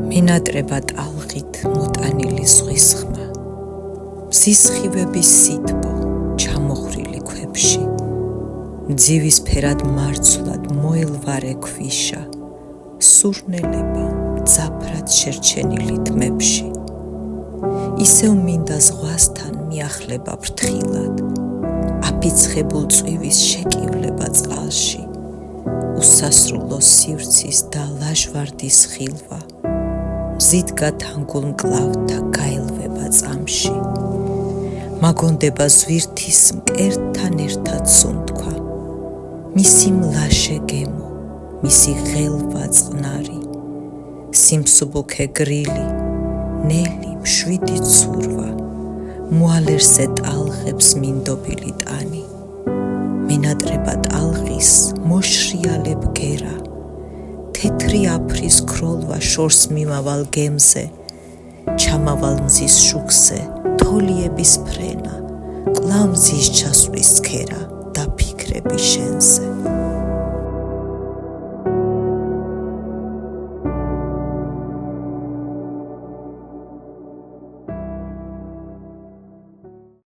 მინატრება ტალღით მოტანილი ზღვის ხმა, მზის სხივების სითბო ჩამოხრილი ქვებში, მძივის ფერად მარცვლად მოელვარე ქვიშა, სურნელება მძაფრად შერჩენილი თმებში. ისევ მინდა ზღვასთან მიახლება ფრთხილად, აფიცხებულ წვივის შეკივლება წყალში, უსასრულო სივრცის და ლაჟვარდის ხილვა, მზით გათანგულ მკლავთა გაელვება წამში, მაგონდება ზვირთის მკერდთან ერთად სუნთქვა, მისი მლაშე გემო, მისი ღელვა წყნარი, სიმსუბუქე გრილი, ნელი მშვიდი ცურვა, მოალერსე ტალღებს მინდობილი ტანი, მინატრება ტალღის მოშრიალე ბგერა, თეთრი აფრის ქროლვა შორს მიმავალ გემზე, ჩამავალ მზის შუქზე თოლიების ფრენა, კვლავ მზის ჩასვლის ცქერა და ფიქრები შენზე.